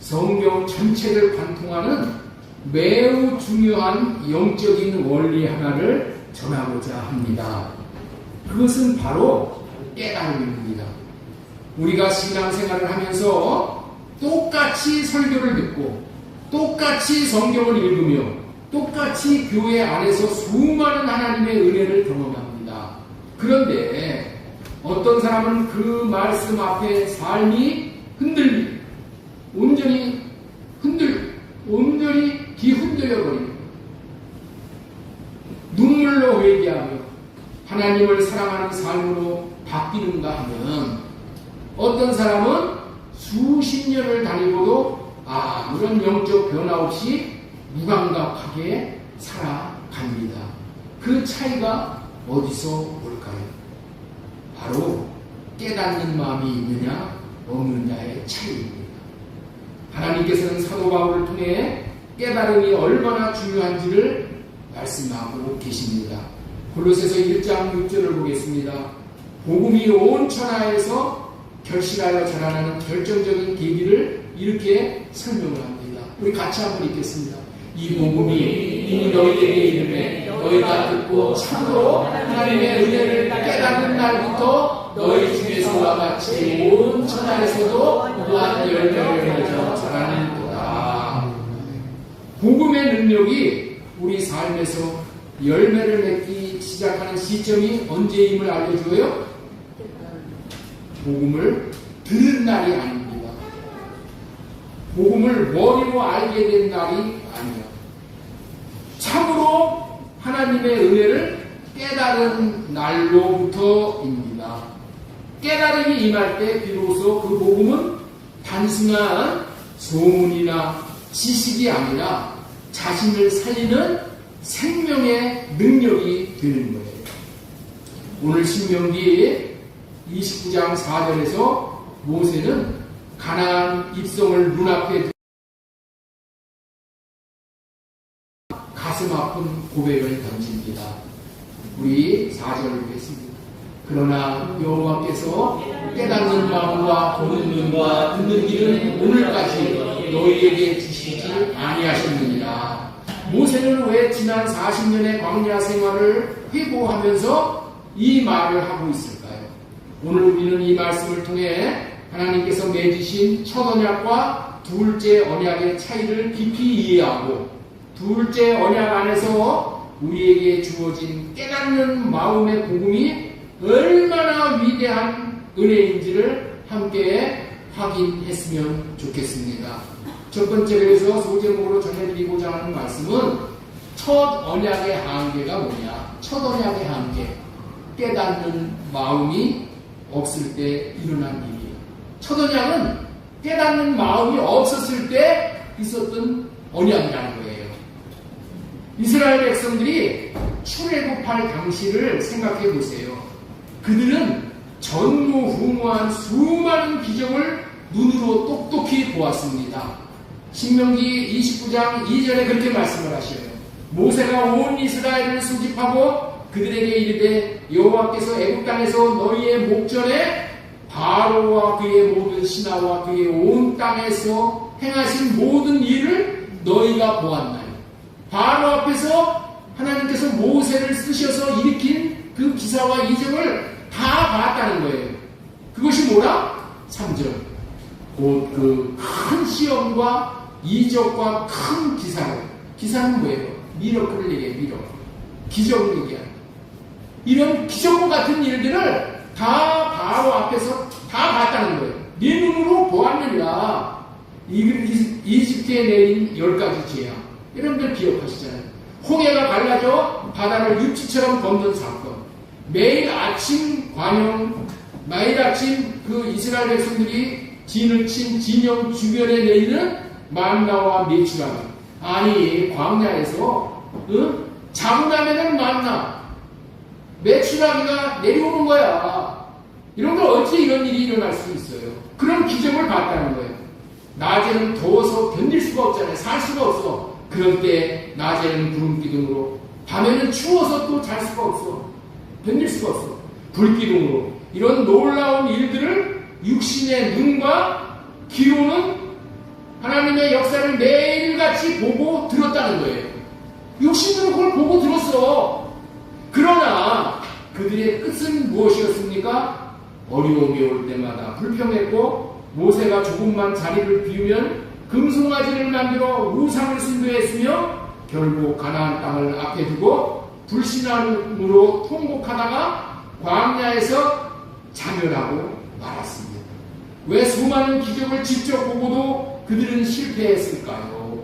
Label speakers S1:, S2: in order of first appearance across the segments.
S1: 성경 전체를 관통하는 매우 중요한 영적인 원리 하나를 전하고자 합니다. 그것은 바로 깨달음입니다. 우리가 신앙생활을 하면서 똑같이 설교를 듣고 똑같이 성경을 읽으며 똑같이 교회 안에서 수많은 하나님의 은혜를 경험합니다. 그런데 어떤 사람은 그 말씀 앞에 삶이 흔들리고 온전히 뒤흔들려 버립니다. 눈물로 회개하며 하나님을 사랑하는 삶으로 바뀌는가 하면 어떤 사람은 수십 년을 다니고도 아무런 영적 변화 없이 무감각하게 살아갑니다. 그 차이가 어디서 올까요? 바로 깨닫는 마음이 있느냐 없느냐의 차이입니다. 하나님께서는 사도 바울을 통해 깨달음이 얼마나 중요한지를 말씀하고 계십니다. 골로새서 1장 6절을 보겠습니다. 복음이 온 천하에서 결실하여 자라나는 결정적인 계기를 이렇게 설명을 합니다. 우리 같이 한번 읽겠습니다. 이 복음이 너희에게 이르매 너희가 듣고 참으로 하나님의 은혜를 깨닫는 날부터 너희 중에서와 같이 온 천하에서도 무한 열매를 맺어 자라는 거다. 복음의 능력이 우리 삶에서 열매를 맺기 시작하는 시점이 언제임을 알려줘요? 복음을 들은 날이 아닙니다. 복음을 머리로 알게 된 날이 아니에요. 참으로 하나님의 은혜를 깨달은 날로부터입니다. 깨달음이 임할 때 비로소 그 복음은 단순한 소문이나 지식이 아니라 자신을 살리는 생명의 능력이 되는 거예요. 오늘 신명기 29장 4절에서 모세는 가나안 입성을 눈앞에 가슴 아픈 고백을 던집니다. 우리 4절을 보겠습니다. 그러나 여호와께서 깨닫는 마음과 보는 눈과 듣는 귀는 오늘까지 너희에게 주시지 아니하셨느니라. 모세는 왜 지난 40년의 광야 생활을 회고하면서 이 말을 하고 있을까요? 오늘 우리는 이 말씀을 통해 하나님께서 맺으신 첫 언약과 둘째 언약의 차이를 깊이 이해하고 둘째 언약 안에서 우리에게 주어진 깨닫는 마음의 복음이 얼마나 위대한 은혜인지를 함께 확인했으면 좋겠습니다. 첫 번째 그래서 소제목으로 전해드리고자 하는 말씀은 첫 언약의 한계가 뭐냐? 첫 언약의 한계. 깨닫는 마음이 없을 때 일어난 일이에요. 첫 언약은 깨닫는 마음이 없었을 때 있었던 언약이라는 거예요. 이스라엘 백성들이 출애굽할 당시를 생각해 보세요. 그들은 전무후무한 수많은 기적을 눈으로 똑똑히 보았습니다. 신명기 29장 2절에 그렇게 말씀을 하셔요. 모세가 온 이스라엘을 소집하고 그들에게 이르되 여호와께서 애굽 땅에서 너희의 목전에 바로와 그의 모든 신하와 그의 온 땅에서 행하신 모든 일을 너희가 보았나니. 바로 앞에서 하나님께서 모세를 쓰셔서 일으킨 그 기사와 이적을 다 봤다는 거예요. 그것이 뭐라? 3절. 곧 그 큰 시험과 이적과 큰 기사로. 기사는 뭐예요? 미러클을 얘기해요. 미러클. 기적을 얘기하는. 이런 기적과 같은 일들을 다 바로 앞에서 다 봤다는 거예요. 네 눈으로 보았느니라. 이집트에 내린 10가지 죄악. 여러분들 기억하시잖아요. 홍해가 갈라져 바다를 육지처럼 걷는 사건. 매일 아침 그 이스라엘 백성들이 진을 친 진영 주변에 내리는 만나와 메추라기. 아니 광야에서 자고 나면은 만나 메추라기가 내려오는 거야. 이런 걸 어찌 이런 일이 일어날 수 있어요? 그런 기적을 봤다는 거예요. 낮에는 더워서 견딜 수가 없잖아요. 살 수가 없어. 그럴 때 낮에는 구름 기둥으로, 밤에는 추워서 또 잘 수가 없어. 견딜 수가 없어. 불기둥으로. 이런 놀라운 일들을 육신의 눈과 귀로는 하나님 하나님의 역사를 매일같이 보고 들었다는 거예요. 육신으로 그걸 보고 들었어. 그러나 그들의 끝은 무엇이었습니까? 어려움이 올 때마다 불평했고, 모세가 조금만 자리를 비우면 금송아지를 만들어 우상을 숭배했으며, 결국 가나안 땅을 앞에 두고 불신앙으로 통곡하다가 광야에서 자멸하고 말았습니다. 왜 수많은 기적을 직접 보고도 그들은 실패했을까요?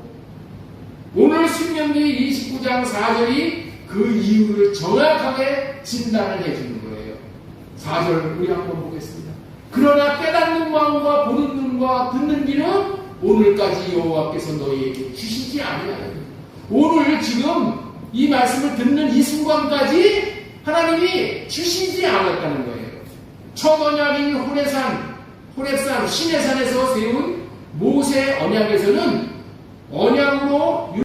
S1: 오늘 신명기 29장 4절이 그 이유를 정확하게 진단을 해주는 거예요. 4절 우리 한번 보겠습니다. 그러나 깨닫는 마음과 보는 눈과 듣는 귀는 오늘까지 여호와께서 너희에게 주시지 아니하였다. 오늘 지금 이 말씀을 듣는 이 순간까지 하나님이 주시지 않았다는 거예요. 첫 언약인 호렙산 시내산에서 세운 모세 언약에서는 언약으로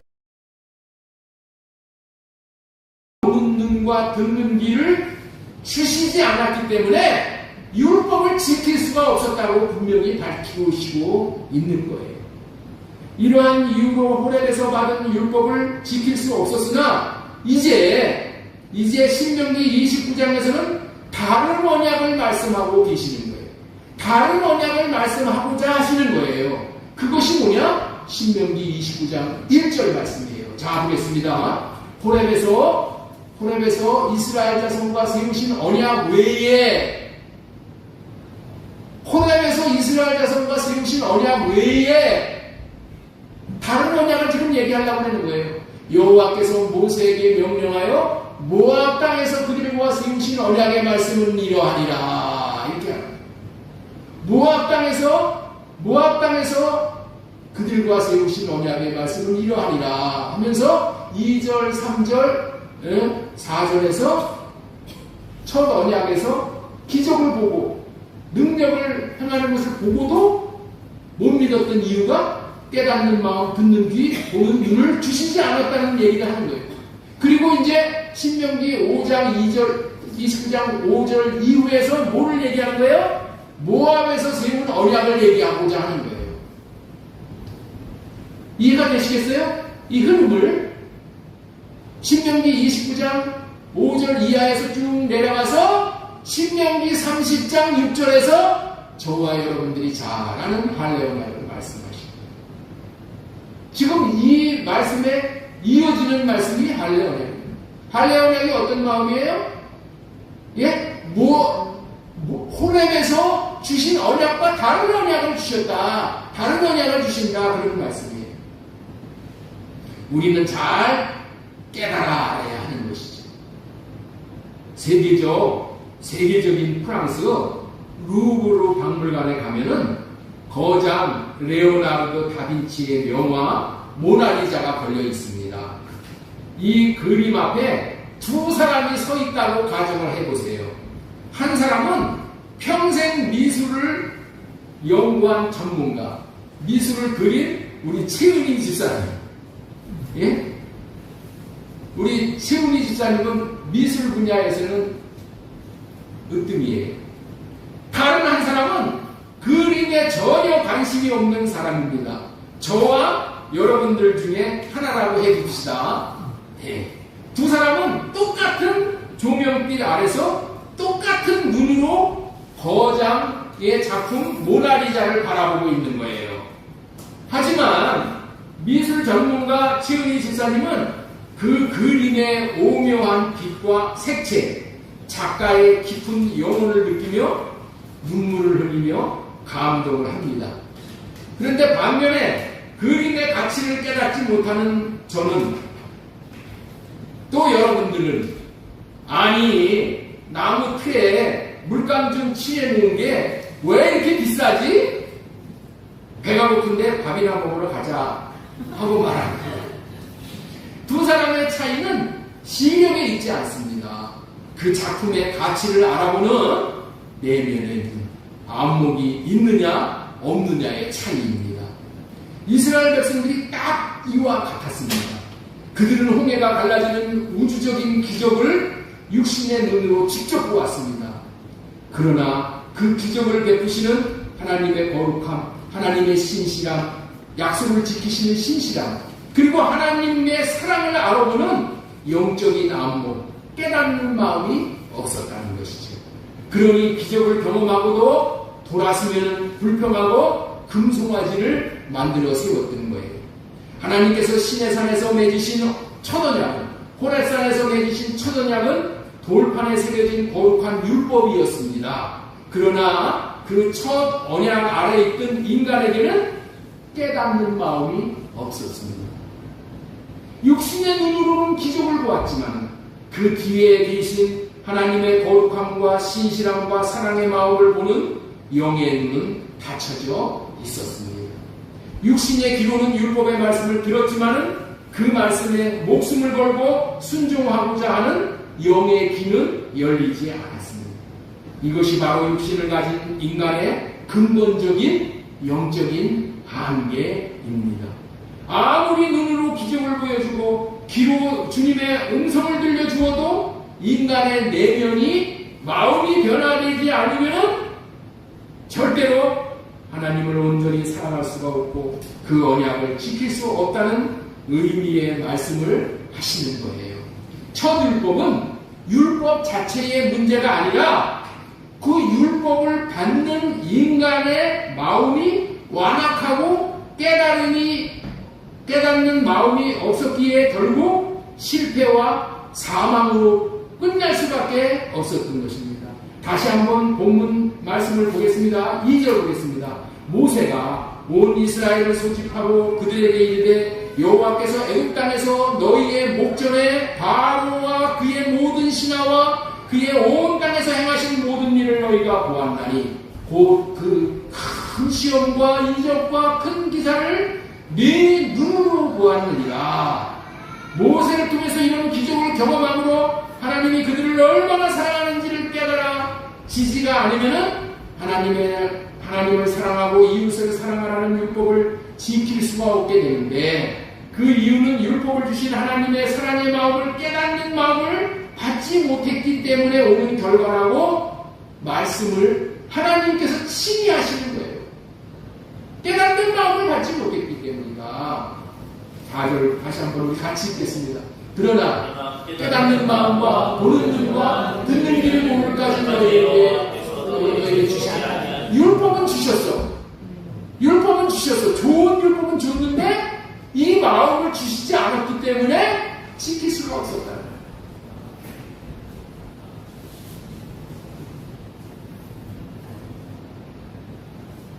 S1: 보는 눈과 듣는 귀를 주시지 않았기 때문에 율법을 지킬 수가 없었다고 분명히 밝히시고 있는 거예요. 이러한 이유로 호렙에서 받은 율법을 지킬 수 없었으나 이제 신명기 29장에서는 다른 언약을 말씀하고 계시는 거예요. 다른 언약을 말씀하고자 하시는 거예요. 그것이 뭐냐? 신명기 29장 1절 말씀이에요. 자, 보겠습니다. 호렙에서 이스라엘 자손과 세우신 언약 외에 다른 언약을 지금 얘기하려고 하는 거예요. 여호와께서 모세에게 명령하여 모압 땅에서 그들과 세우신 언약의 말씀은 이러하니라. 이렇게 합니다. 모압 땅에서 그들과 세우신 언약의 말씀은 이러하니라 하면서 2절, 3절, 4절에서 첫 언약에서 기적을 보고 능력을 행하는 것을 보고도 못 믿었던 이유가 깨닫는 마음, 듣는 귀, 보는 눈을 주시지 않았다는 얘기를 하는 거예요. 그리고 이제 신명기 5장 2절, 29장 5절 이후에서 뭐를 얘기하는 거예요? 모압에서 세운 언약을 얘기하고자 하는 거예요. 이해가 되시겠어요? 이 흐름을 신명기 29장 5절 이하에서 쭉 내려가서 신명기 30장 6절에서 저와 여러분들이 잘 아는 할례 언약을 말씀하십니다. 지금 이 말씀에 이어지는 말씀이 할례 언약입니다. 할례 언약이 어떤 마음이에요? 예? 호렙에서 주신 언약과 다른 언약을 주셨다. 다른 언약을 주신다. 그런 말씀이에요. 우리는 잘 깨달아야 하는 것이죠. 세계적인 프랑스 루브르 박물관에 가면은 거장 레오나르도 다빈치의 명화 모나리자가 걸려 있습니다. 이 그림 앞에 두 사람이 서 있다고 가정을 해보세요. 한 사람은 평생 미술을 연구한 전문가, 미술을 그린 우리 최은희 집사님. 예? 우리 최은희 집사님은 미술 분야에서는 으뜸이에요. 다른 한 사람은 그림에 전혀 관심이 없는 사람입니다. 저와 여러분들 중에 하나라고 해줍시다. 네. 두 사람은 똑같은 조명빛 아래서 똑같은 눈으로 거장의 작품 모나리자를 바라보고 있는 거예요. 하지만 미술 전문가 최은희 집사님은 그 그림의 오묘한 빛과 색채, 작가의 깊은 영혼을 느끼며 눈물을 흘리며 감동을 합니다. 그런데 반면에 그림의 가치를 깨닫지 못하는 저는, 또 여러분들은, 아니 나무 틀에 물감 좀 칠해놓은 게 왜 이렇게 비싸지? 배가 고픈데 밥이나 먹으러 가자 하고 말합니다. 두 사람의 차이는 시력에 있지 않습니다. 그 작품의 가치를 알아보는 내면의 눈, 안목이 있느냐 없느냐의 차이입니다. 이스라엘 백성들이 딱 이와 같았습니다. 그들은 홍해가 갈라지는 우주적인 기적을 육신의 눈으로 직접 보았습니다. 그러나 그 기적을 베푸시는 하나님의 거룩함, 하나님의 신실함, 약속을 지키시는 신실함, 그리고 하나님의 사랑을 알아보는 영적인 안목, 깨닫는 마음이 없었다는 것이죠. 그러니 기적을 경험하고도 돌아서면 불평하고 금송아지를 만들어 세웠던 거예요. 하나님께서 시내산에서 맺으신 첫 언약은, 호렙산에서 맺으신 첫 언약은 돌판에 새겨진 거룩한 율법이었습니다. 그러나 그 첫 언약 아래에 있던 인간에게는 깨닫는 마음이 없었습니다. 육신의 눈으로는 기적을 보았지만 그 뒤에 계신 하나님의 거룩함과 신실함과 사랑의 마음을 보는 영의 눈은 닫혀져 있었습니다. 육신의 귀로는 율법의 말씀을 들었지만 그 말씀에 목숨을 걸고 순종하고자 하는 영의 귀는 열리지 않았습니다. 이것이 바로 육신을 가진 인간의 근본적인 영적인 한계입니다. 아무리 눈으로 기적을 보여주고 귀로 주님의 음성을 들려주어도 인간의 내면이 마음이 변화되지 않으면 절대로 하나님을 온전히 사랑할 수가 없고 그 언약을 지킬 수 없다는 의미의 말씀을 하시는 거예요. 첫 율법은 율법 자체의 문제가 아니라 그 율법을 받는 인간의 마음이 완악하고 깨닫는 마음이 없었기에 결국 실패와 사망으로 끝날 수밖에 없었던 것입니다. 다시 한번 본문 말씀을 보겠습니다. 2절 보겠습니다. 모세가 온 이스라엘을 소집하고 그들에게 이르되 여호와께서 애굽 땅에서 너희의 목전에 바로와 그의 모든 신하와 그의 온 땅에서 행하신 모든 일을 너희가 보았나니 곧 그 큰 시험과 이적과 큰 기사를 네 눈으로 보았느니라. 모세를 통해서 이런 기적을 경험함으로 하나님이 그들을 얼마나 사랑하는지를 깨달아 지지가 않으면 하나님을 사랑하고 이웃을 사랑하라는 율법을 지킬 수가 없게 되는데, 그 이유는 율법을 주신 하나님의 사랑의 마음을 깨닫는 마음을 받지 못했기 때문에 오는 결과라고 말씀을 하나님께서 친히 하시는 거예요. 깨닫는 마음을 받지 못했기 때문이다. 4절 다시 한번 우리 같이 읽겠습니다. 그러나 깨닫는 마음과 보는 눈과 듣는 귀를 모를까지 너희에게 주시라. 율법은 주셨어. 율법은 주셨어. 좋은 율법은 줬는데 이 마음을 주시지 않았기 때문에 지킬 수가 없었다.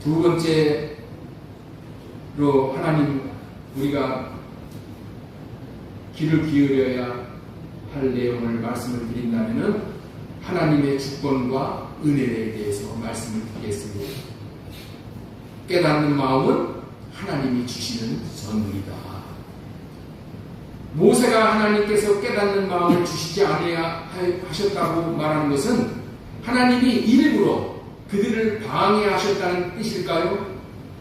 S1: 두 번째로 하나님 우리가 귀를 기울여야 할 내용을 말씀을 드린다면 하나님의 주권과 은혜에 대해서 말씀을 드리겠습니다. 깨닫는 마음은 하나님이 주시는 선물이다. 모세가 하나님께서 깨닫는 마음을 주시지 아니하셨다고 말하는 것은 하나님이 일부러 그들을 방해하셨다는 뜻일까요?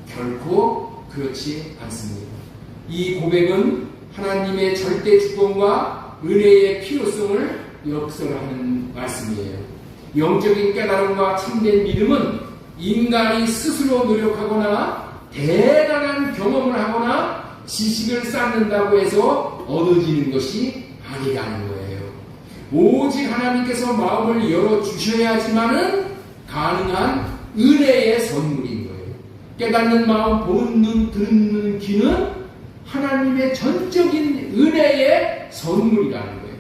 S1: 결코 그렇지 않습니다. 이 고백은 하나님의 절대 주권과 은혜의 필요성을 역설하는 말씀이에요. 영적인 깨달음과 참된 믿음은 인간이 스스로 노력하거나 대단한 경험을 하거나 지식을 쌓는다고 해서 얻어지는 것이 아니라는 거예요. 오직 하나님께서 마음을 열어주셔야지만은 가능한 은혜의 선물인 거예요. 깨닫는 마음, 보는 눈, 듣는 귀는 하나님의 전적인 은혜의 선물이라는 거예요.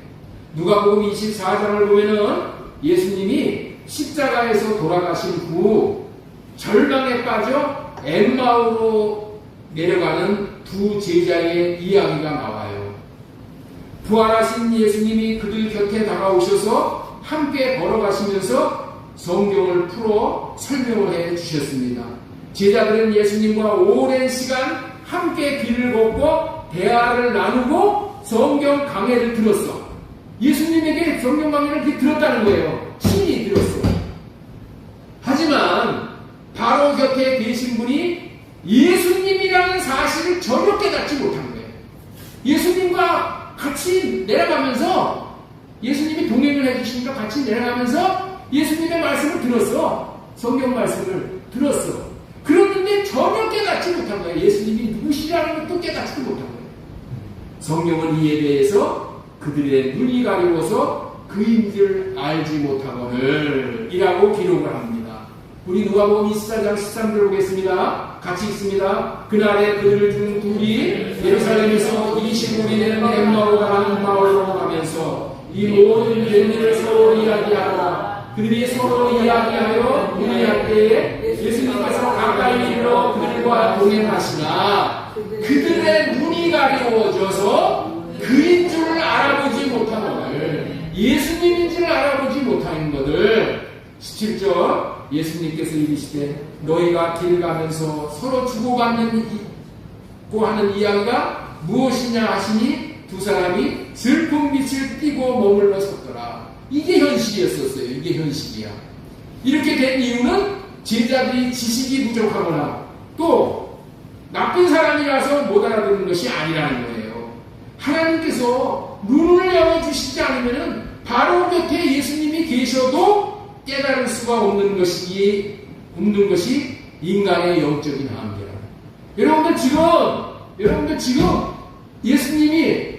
S1: 누가복음 24장을 보면은 예수님이 십자가에서 돌아가신 후 절망에 빠져 엠마오로 내려가는 두 제자의 이야기가 나와요. 부활하신 예수님이 그들 곁에 다가오셔서 함께 걸어가시면서 성경을 풀어 설명을 해 주셨습니다. 제자들은 예수님과 오랜 시간 함께 길을 걷고 대화를 나누고 성경 강해를 들었어. 예수님에게 성경 강해를 들었다는 거예요. 친히 들었어. 하지만 바로 곁에 계신 분이 예수님이라는 사실을 전혀 깨닫지 못한 거예요. 예수님과 같이 내려가면서 예수님이 동행을 해주시니까 같이 내려가면서 예수님의 말씀을 들었어. 성경 말씀을 들었어. 그랬는데 전혀 깨닫지 못한 거예요. 예수님이 누구시라는 것도 깨닫지도 못한 거예요. 성경은 이에 대해서 그들의 눈이 가리워서 그인 줄 알지 못하거늘 이라고 기록을 합니다. 우리 누가복음 24장 13절 보겠습니다. 같이 읽습니다. 그날에 그들 중 둘이 예루살렘에서 25리 되는 엠마오라는 마을로 가면서 이 모든 일들을 서로 이야기하라. 그들이 서로 이야기하여 문의할 때에 예수님께서 가까이 이르러 그들과 동행하시나 그들의 눈이 가리워져서 그인 줄 알아보지 못하거늘 예수님인 줄 알아보지 못하는 것을 17절 예수님께서 이르시되 너희가 길 가면서 서로 주고받는 하는 이야기가 무엇이냐 하시니 두 사람이 슬픈 빛을 띠고 머물러 섰더라. 이게 현실이었었어요. 이게 현실이야. 이렇게 된 이유는 제자들이 지식이 부족하거나 또 나쁜 사람이라서 못 알아듣는 것이 아니라는 거예요. 하나님께서 눈을 열어주시지 않으면 바로 곁에 예수님이 계셔도 깨달을 수가 없는 것이 인간의 영적인 한계라. 여러분들 지금 예수님이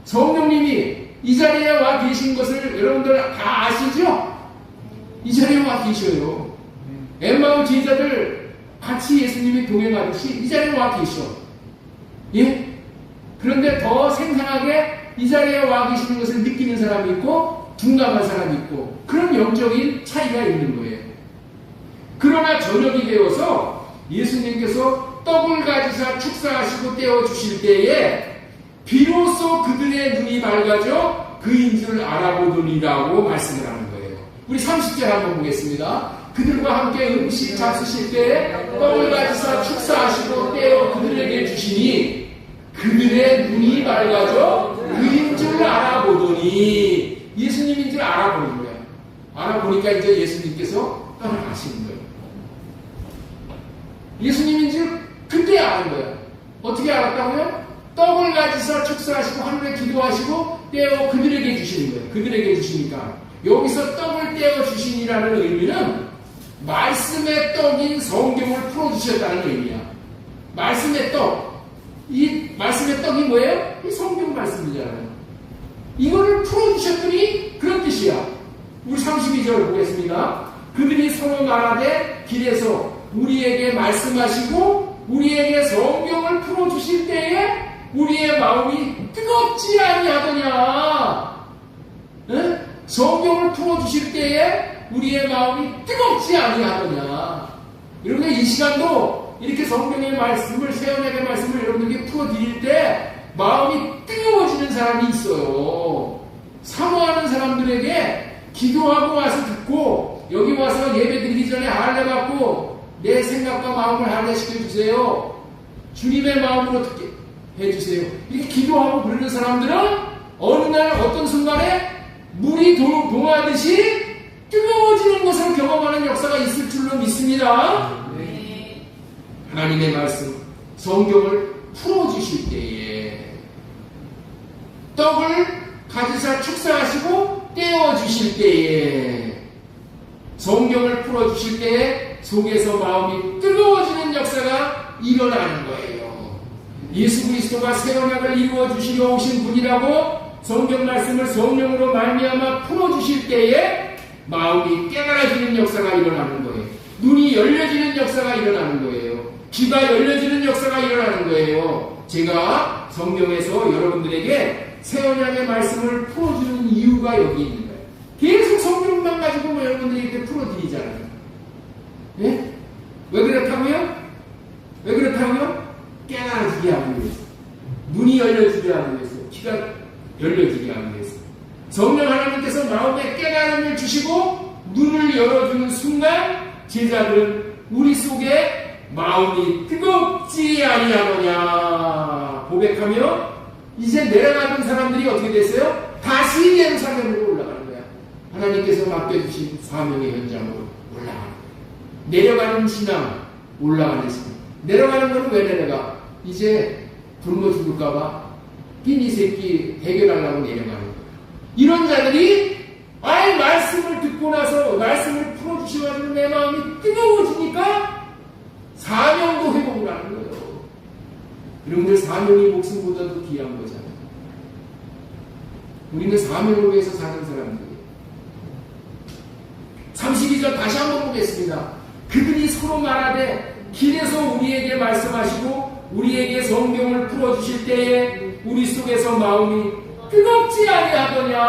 S1: 성령님이 이 자리에 와 계신 것을 여러분들 다 아시죠? 이 자리에 와 계셔요. 엠마오 제자들 같이 예수님이 동행하듯이 이 자리에 와 계셔. 예? 그런데 더 생생하게 이 자리에 와 계시는 것을 느끼는 사람이 있고 둔감한 사람이 있고 그런 영적인 차이가 있는 거예요. 그러나 저녁이 되어서 예수님께서 떡을 가지사 축사하시고 떼어주실 때에 비로소 그들의 눈이 밝아져 그인 줄 알아보더니라고 말씀을 하는 거예요. 우리 30절 한번 보겠습니다. 그들과 함께 음식 잡수실 때에 떡을 가지사 축사하시고 떼어 그들에게 주시니 그들의 눈이 밝아져 그인 줄 알아보더니 예수님인 줄 알아보는 거예요. 알아보니까 이제 예수님께서 떠나가시는 거예요. 예수님인 줄 그때 아는 거예요. 어떻게 알았다고요? 떡을 가지사 축사하시고 하늘에 기도하시고 떼어 그들에게 주시는 거예요. 그들에게 주시니까 여기서 떡을 떼어 주시니라는 의미는 말씀의 떡인 성경을 풀어주셨다는 의미야. 말씀의 떡. 이 말씀의 떡이 뭐예요? 이 성경 말씀이잖아요. 이거를 풀어주셨더니 그런 뜻이야. 우리 32절 보겠습니다. 그들이 서로 말하되 길에서 우리에게 말씀하시고 우리에게 성경을 풀어주실 때에 우리의 마음이 뜨겁지 아니하더냐. 응? 성경을 풀어주실 때에 우리의 마음이 뜨겁지 아니하더냐. 여러분들 이 시간도 이렇게 성경의 말씀을 세언약의 말씀을 여러분들에게 풀어드릴 때 마음이 뜨거워지는 사람이 있어요. 사모하는 사람들에게 기도하고 와서 듣고 여기 와서 예배 드리기 전에 할례 받고 내 생각과 마음을 할례시켜주세요. 주님의 마음으로 듣게 해주세요. 이렇게 기도하고 부르는 사람들은 어느 날 어떤 순간에 물이 동하듯이 뜨거워지는 것을 경험하는 역사가 있을 줄로 믿습니다. 하나님의 말씀, 성경을 풀어주실 때에 떡을 가지사 축사하시고 떼어주실 때에 성경을 풀어주실 때에 속에서 마음이 뜨거워지는 역사가 일어나는 거예요. 예수 그리스도가 새 언약을 이루어 주시려 오신 분이라고 성경 말씀을 성령으로 말미암아 풀어주실 때에 마음이 깨달아지는 역사가 일어나는 거예요. 눈이 열려지는 역사가 일어나는 거예요. 귀가 열려지는 역사가 일어나는 거예요. 제가 성경에서 여러분들에게 새 언약의 말씀을 풀어주는 이유가 여기 있는 거예요. 계속 성경만 가지고 여러분들에게 풀어드리잖아요. 예? 왜 그렇다고요? 왜 그렇다고요? 깨달아지게 하기 위해서. 눈이 열려지게 하기 위해서. 귀가 열려지게 하기 위해서. 성령 하나님께서 마음에 깨달음을 주시고 눈을 열어주는 순간 제자들은 우리 속에 마음이 뜨겁지 아니하느냐 고백하며 이제 내려가는 사람들이 어떻게 됐어요? 다시 예루살렘으로 올라가는 거야. 하나님께서 맡겨주신 사명의 현장으로 올라가는 거야. 내려가는 신앙, 올라가는 신앙. 내려가는 거는 왜 내려가? 이제 굶어 죽을까봐 끼니 새끼 해결하려고 내려가는 거야. 이런 자들이 말씀을 듣고 나서 말씀을 풀어주셔가지고 내 마음이 뜨거워지니까 사명도 회복을 하는 거예요. 여러분들 사명이 목숨보다도 귀한 거잖아요. 우리는 사명을 위해서 사는 사람들이에요. 32절 다시 한번 보겠습니다. 그들이 서로 말하되 길에서 우리에게 말씀하시고 우리에게 성경을 풀어주실 때에 우리 속에서 마음이 뜨겁지 아니하더냐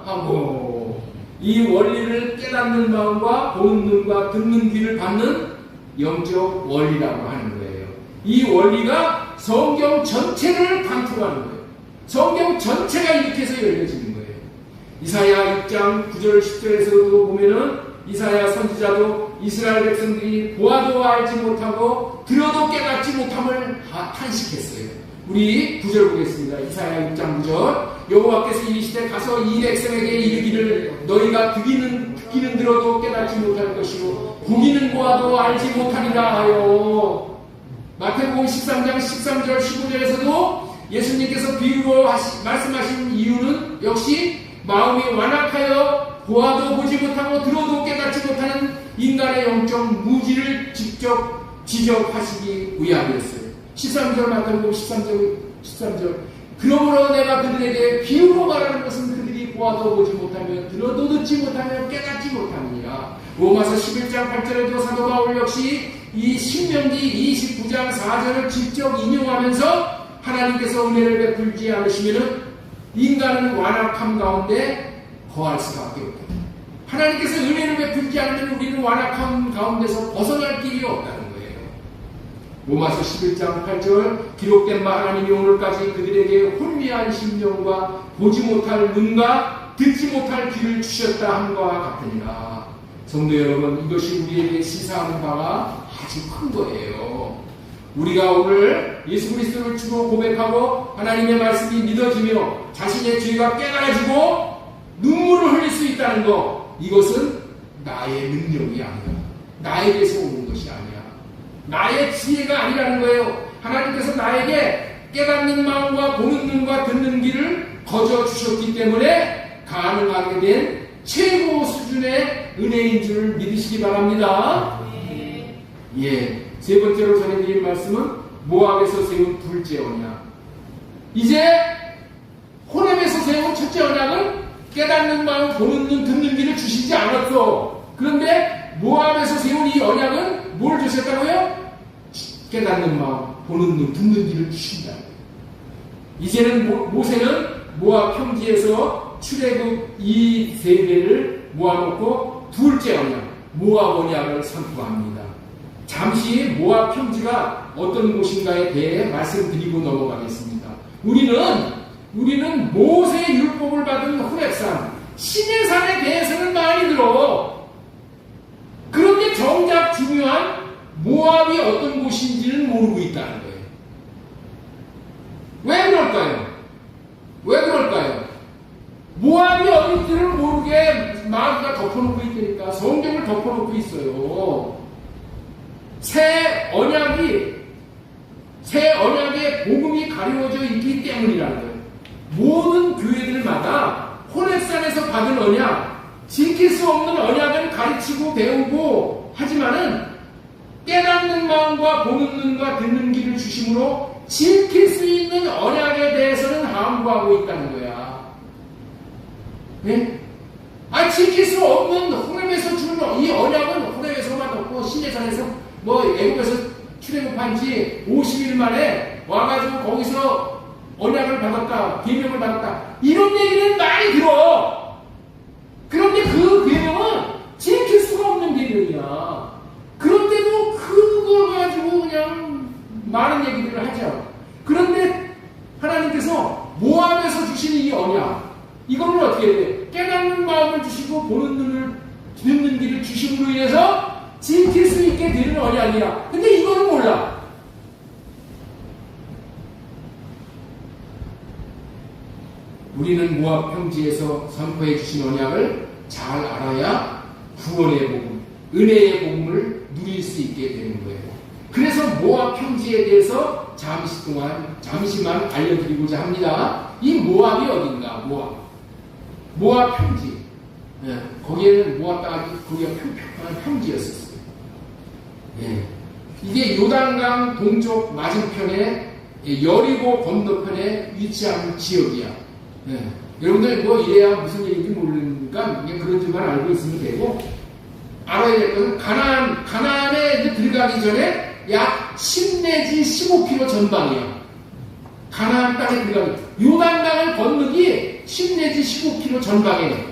S1: 하고, 이 원리를 깨닫는 마음과 보는 눈과 듣는 귀를 받는 영적 원리라고 하는 거예요. 이 원리가 성경 전체를 관통하는 거예요. 성경 전체가 이렇게 해서 열려지는 거예요. 이사야 6장 9절 10절에서도 보면은 이사야 선지자도 이스라엘 백성들이 보아도 알지 못하고 들어도 깨닫지 못함을 탄식했어요. 우리 9절 보겠습니다. 이사야 6장 9절. 여호와께서 이르시되 가서 이 백성에게 이르기를 너희가 듣기는 들어도 깨닫지 못할 것이요 보기는 보아도 알지 못하리라 하여. 마태복음 13장 13절 15절에서도 예수님께서 비유로 말씀하신 이유는 역시 마음이 완악하여 보아도 보지 못하고 들어도 깨닫지 못하는 인간의 영적 무지를 직접 지적하시기 위함이었어요. 13절 마태복음 13절 그러므로 내가 그들에게 비유로 말하는 것은 그들이 보아도 보지 못하며 들어도 듣지 못하며 깨닫지 못하느니라. 로마서 11장 8절에도 사도 바울 역시 이 신명기 29장 4절을 직접 인용하면서 하나님께서 은혜를 베풀지 않으시면은 인간은 완악함 가운데 거할 수밖에 없다. 하나님께서 은혜를 베풀지 않으면 우리는 완악함 가운데서 벗어날 길이 없다는 거예요. 로마서 11장 8절 기록된 바 하나님이 오늘까지 그들에게 혼미한 심령과 보지 못할 눈과 듣지 못할 귀를 주셨다 함과 같으니라. 성도 여러분, 이것이 우리에게 시사하는 바가 아주 큰 거예요. 우리가 오늘 예수 그리스도를 주로 고백하고 하나님의 말씀이 믿어지며 자신의 죄가 깨달아지고 눈물을 흘릴 수 있다는 것, 이것은 나의 능력이 아니야. 나에게서 오는 것이 아니야. 나의 지혜가 아니라는 거예요. 하나님께서 나에게 깨닫는 마음과 보는 눈과 듣는 귀를 거저 주셨기 때문에 가능하게 된 최고 수준의 은혜인 줄 믿으시기 바랍니다. 예. 세 번째로 전해드린 말씀은 모압에서 세운 둘째 언약. 이제 호렙에서 세운 첫째 언약은 깨닫는 마음, 보는 눈, 듣는 귀를 주시지 않았어. 그런데 모압에서 세운 이 언약은 뭘 주셨다고요? 깨닫는 마음, 보는 눈, 듣는 귀를 주신다. 이제는 모세는 모압 평지에서 출애굽 이 세대를 모아놓고 둘째 언약, 모압 언약을 선포합니다. 잠시 모압 평지가 어떤 곳인가에 대해 말씀드리고 넘어가겠습니다. 우리는 모세의 율법을 받은 호렙산, 신의 산에 대해서는 많이 들어. 그런데 정작 중요한 모압이 어떤 곳인지는 모르고 있다는 거예요. 왜 그럴까요? 왜 그럴까요? 모압이 어딘지를 모르게 마귀가 덮어놓고 있으니까 성경을 덮어놓고 있어요. 새 언약의 복음이 가려워져 있기 때문이라는 거예요. 모든 교회들마다 호렙산에서 받은 언약, 지킬 수 없는 언약을 가르치고 배우고 하지만은 깨닫는 마음과 보는 눈과 듣는 귀를 주심으로 지킬 수 있는 언약에 대해서는 함구하고 있다는 거야. 네? 지킬 수 없는 호렙에서 주는 이 언약은 호렙에서만 없고 신내산에서 애국에서 출애굽한 지 50일 만에 와가지고 거기서 언약을 받았다, 계명을 받았다, 이런 얘기는 많이 들어. 그런데 그 계명은 지킬 수가 없는 계명이야. 그런데도 그걸 가지고 그냥 많은 얘기들을 하죠. 그런데 하나님께서 모압에서 주신 이 언약, 이거는 어떻게 해야 돼? 깨닫는 마음을 주시고 보는 눈을, 듣는 귀를 주심으로 인해서 지킬 수 있게 되는 언약이야. 근데 이거는 몰라. 우리는 모압 평지에서 선포해 주신 언약을 잘 알아야 구원의 복음, 은혜의 복음을 누릴 수 있게 되는 거예요. 그래서 모압 평지에 대해서 잠시만 알려드리고자 합니다. 이 모압이 어딘가? 모압 평지. 거기에는 모압 땅이 거기가 평지였었어요. 예. 이게 요단강 동쪽 맞은편에 여리고 건너편에 위치한 지역이야. 예. 여러분들 뭐 이래야 무슨 얘기인지 모르니까 그냥 그런 줄만 알고 있으면 되고, 알아야 될 것은 가나안에 이제 들어가기 전에 약 10 내지 15km 전방이야. 가나안 땅에 들어가기, 요단강을 건너기 10 내지 15km 전방에.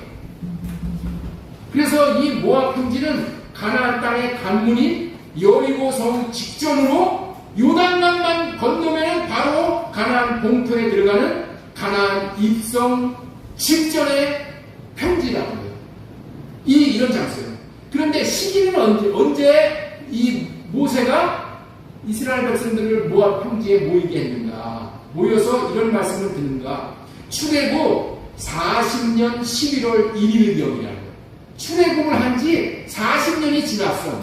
S1: 그래서 이 모압 평지는 가나안 땅의 관문인 여리고성 직전으로 요단강만 건너면 바로 가나안 본토에 들어가는 가나안 입성 직전의 평지라는 거예요. 이런 장소예요. 그런데 시기는 언제 이 모세가 이스라엘 백성들을 모압 평지에 모이게 했는가? 모여서 이런 말씀을 듣는가? 출애굽 40년 11월 1일경이라는 거예요. 출애굽을 한 지 40년이 지났어.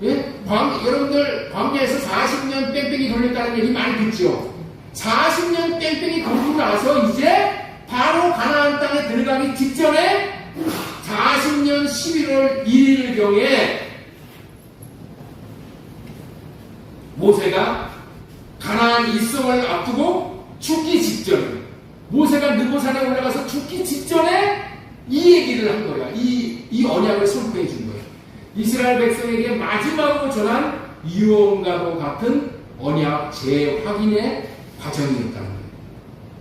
S1: 예? 여러분들 광야에서 40년 뺑뺑이 돌렸다는 얘기 많이 듣죠? 40년 뺑뺑이 돌리고 나서 이제 바로 가나안 땅에 들어가기 직전에 40년 11월 1일경에 모세가 가나안 입성을 앞두고 죽기 직전에, 모세가 느보산에 올라가서 죽기 직전에 이 얘기를 한 거야. 이 언약을 선포해 준 거야. 이스라엘 백성에게 마지막으로 전한 유언과도 같은 언약 재확인의 과정이었다는 거예요.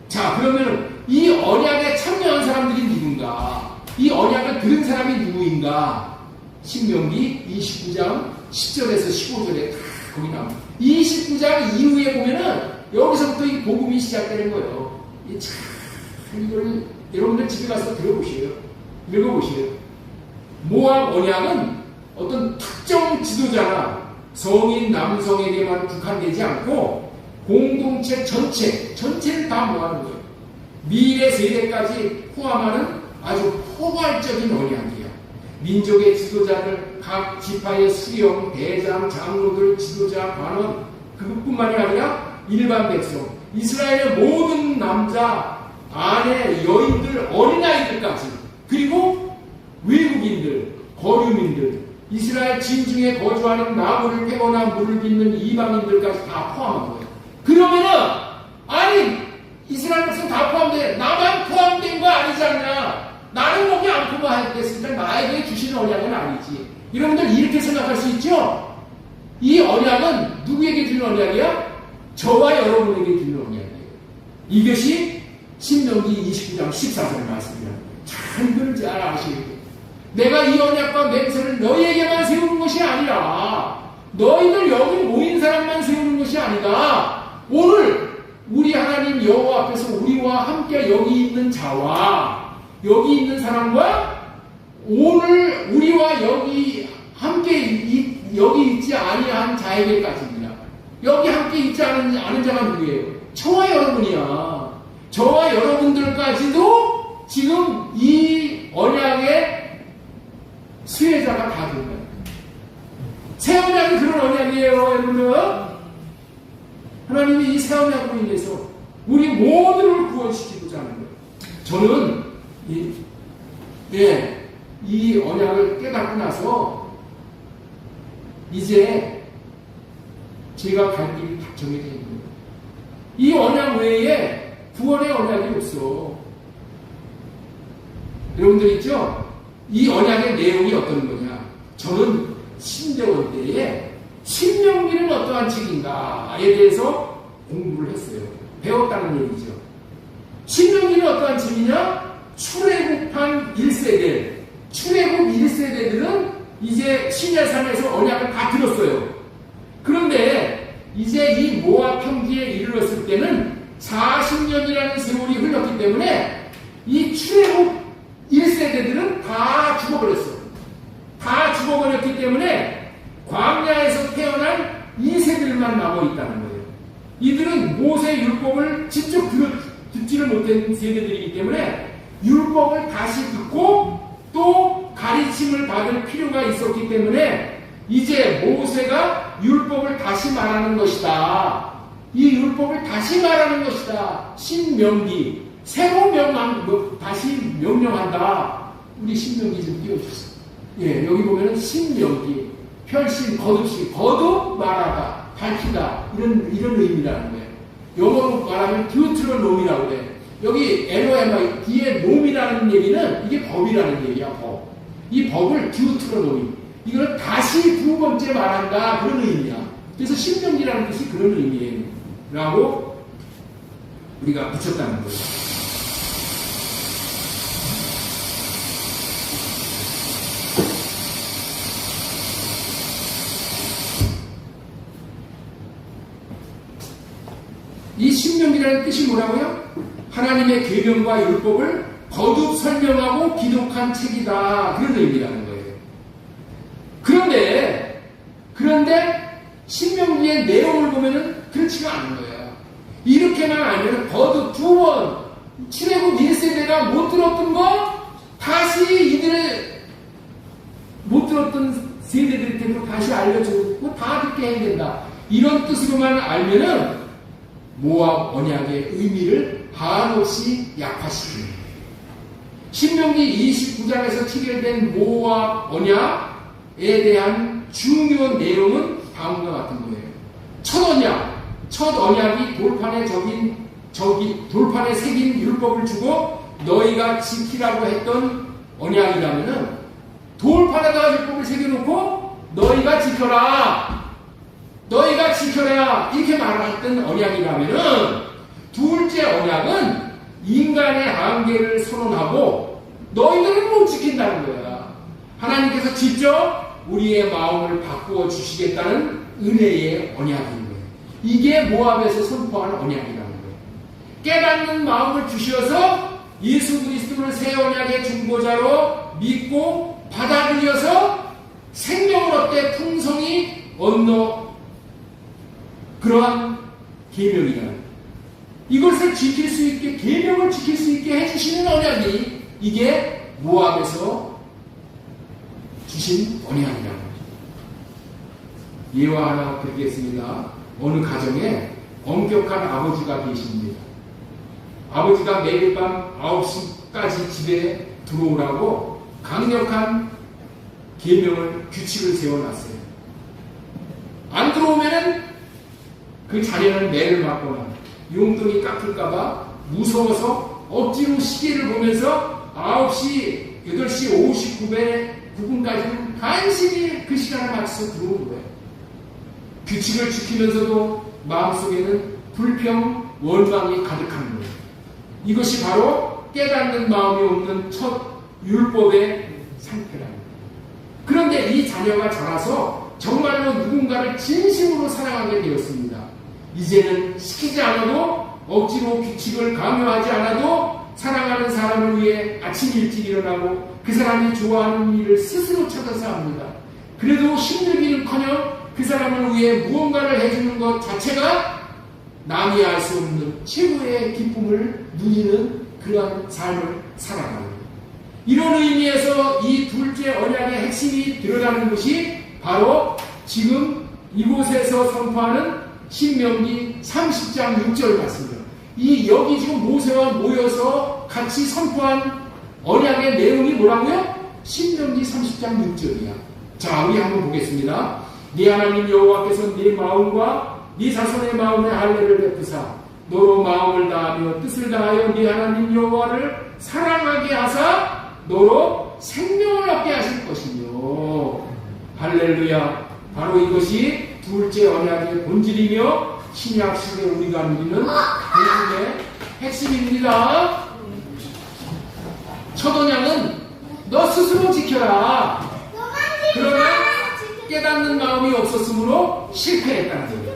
S1: 자, 그러면 이 언약에 참여한 사람들이 누군가? 이 언약을 들은 사람이 누구인가? 신명기 29장 10절에서 15절에 다 거기 나옵니다. 29장 이후에 보면은 여기서부터 이 복음이 시작되는 거예요. 이걸 여러분들 집에 가서 들어보세요. 읽어보세요. 모압 언약은 어떤 특정 지도자나 성인 남성에게만 국한되지 않고 공동체 전체를 다 모아는 거예요. 미래 세대까지 포함하는 아주 포괄적인 언약이야. 민족의 지도자를 각 지파의 수령, 대장, 장로들, 지도자, 관원, 그것뿐만이 아니라 일반 백성, 이스라엘의 모든 남자, 아내, 여인들, 어린아이들까지, 그리고 외국인들, 거류민들, 이스라엘 진중에 거주하는 나무를 패거나 물을 빚는 이방인들까지 다 포함한 거예요. 그러면은 아니 이스라엘 백성 다 포함돼, 나만 포함된 거 아니지 않냐? 나는 거기 안 포함했겠으니까 나에게 주시는 언약은 아니지. 여러분들 이렇게 생각할 수 있죠? 이 언약은 누구에게 주는 언약이야? 저와 여러분에게 주는 언약이에요. 이것이 신명기 29장 14절 말씀이라는 거예요. 참 그걸 잘 아시겠죠? 내가 이 언약과 맹세를 너희에게만 세우는 것이 아니라 너희들 여기 모인 사람만 세우는 것이 아니다. 오늘 우리 하나님 여호와 앞에서 우리와 함께 여기 있는 자와 여기 있는 사람과 오늘 우리와 여기 함께 여기 있지 아니한 자에게까지입니다. 여기 함께 있지 않은 자가 누구예요? 저와 여러분이야. 저와 여러분들까지도 지금 이 언약의 수혜자가 다 된 거예요. 새 언약은 그런 언약이에요, 여러분들. 하나님이 이 새 언약으로 인해서 우리 모두를 구원시키고자 하는 거예요. 저는 이 언약을 깨닫고 나서 이제 제가 갈 길이 다 정해져 있는 거예요. 이 언약 외에 구원의 언약이 없어. 여러분들 있죠? 이 언약의 내용이 어떤 거냐? 저는 신대원 때에 신명기는 어떠한 책인가에 대해서 공부를 했어요. 배웠다는 얘기죠. 신명기는 어떠한 책이냐? 출애굽한 1세대, 출애굽 1세대들은 이제 신야산에서 언약을 다 들었어요. 그런데 이제 이 모압 평지에 이르렀을 때는 40년이라는 세월이 흘렀기 때문에 이 출애굽 1세대들은 다 죽어버렸어. 다 죽어버렸기 때문에 광야에서 태어난 2세들만 남아있다는 거예요. 이들은 모세의 율법을 직접 듣지를 못한 세대들이기 때문에 율법을 다시 듣고 또 가르침을 받을 필요가 있었기 때문에 이제 모세가 율법을 다시 말하는 것이다. 이 율법을 다시 말하는 것이다. 신명기. 새로 다시 명령한다. 우리 신명기 좀 띄워주세요. 예, 여기 보면은 신명기. 펼친, 거듭 말하다, 밝히다, 이런 의미라는 거예요. 영어로 말하면 듀트로놈이라고 그래요. 여기 LOMI, 뒤에 놈이라는 얘기는 이게 법이라는 얘기야, 법. 이 법을 듀트로노미. 이걸 다시 두 번째 말한다, 그런 의미야. 그래서 신명기라는 뜻이 그런 의미예요. 라고 우리가 붙였다는 거예요. 이 신명기라는 뜻이 뭐라고요? 하나님의 계명과 율법을 거듭 설명하고 기록한 책이다. 그런 의미라는 거예요. 그런데 신명기의 내용을 보면은 그렇지가 않은 거예요. 이렇게만 알면 거듭 두 번 출애굽 1세대가 못 들었던 거 다시 이들의 못 들었던 세대들한테도 다시 알려주고 다 듣게 해야 된다. 이런 뜻으로만 알면은 모압 언약의 의미를 한없이 약화시킵니다. 신명기 29장에서 체결된 모압 언약에 대한 중요한 내용은 다음과 같은 거예요. 첫 언약이 돌판에 새긴 율법을 주고 너희가 지키라고 했던 언약이라면은 돌판에다가 율법을 새겨놓고 너희가 지켜라 이렇게 말했던 언약이라면은 둘째 언약은 인간의 한계를 선언하고 너희들은 못 지킨다는 거야. 하나님께서 직접 우리의 마음을 바꾸어 주시겠다는 은혜의 언약인 거예요. 이게 모압에서 선포하는 언약이라는 거예요. 깨닫는 마음을 주셔서 예수 그리스도를 새 언약의 중보자로 믿고 받아들여서 생명을 얻되 풍성히 얻는 그러한 계명이라는 거예요. 이것을 지킬 수 있게, 계명을 지킬 수 있게 해주시는 언약이 이게 모압에서 주신 언약이라는 거예요. 예화 하나 드리겠습니다. 어느 가정에 엄격한 아버지가 계십니다. 아버지가 매일 밤 9시까지 집에 들어오라고 강력한 계명을, 규칙을 세워놨어요. 안 들어오면은 그 자녀는 매를 맞거나 용돈이 깎일까봐 무서워서 억지로 시계를 보면서 9시, 8시 59분까지는 간신히 그 시간을 맞춰서 들어오는 거예요. 규칙을 지키면서도 마음속에는 불평, 원망이 가득한 거예요. 이것이 바로 깨닫는 마음이 없는 첫 율법의 상태라는 거예요. 그런데 이 자녀가 자라서 정말로 누군가를 진심으로 사랑하게 되었습니다. 이제는 시키지 않아도 억지로 규칙을 강요하지 않아도 사랑하는 사람을 위해 아침 일찍 일어나고 그 사람이 좋아하는 일을 스스로 찾아서 합니다. 그래도 힘들기는커녕 그 사람을 위해 무언가를 해주는 것 자체가 남이 알 수 없는 최고의 기쁨을 누리는 그러한 삶을 살아가는 거예요. 이런 의미에서 이 둘째 언약의 핵심이 들어가는 것이 바로 지금 이곳에서 선포하는 신명기 30장 6절 말씀입니다. 여기 지금 모세와 모여서 같이 선포한 언약의 내용이 뭐라고요? 신명기 30장 6절이야. 자, 우리 한번 보겠습니다. 네 하나님 여호와께서 네 마음과 네 자손의 마음에 할례를 베푸사 너로 마음을 다하며 뜻을 다하여 네 하나님 여호와를 사랑하게 하사 너로 생명을 얻게 하실 것이며. 할렐루야. 바로 이것이 둘째 언약의 본질이며 신약 시대 우리가 누리는 복음의 핵심입니다. 첫 언약은 너 스스로 지켜라. 그러나 깨닫는 마음이 없었으므로 실패했다는 거예요.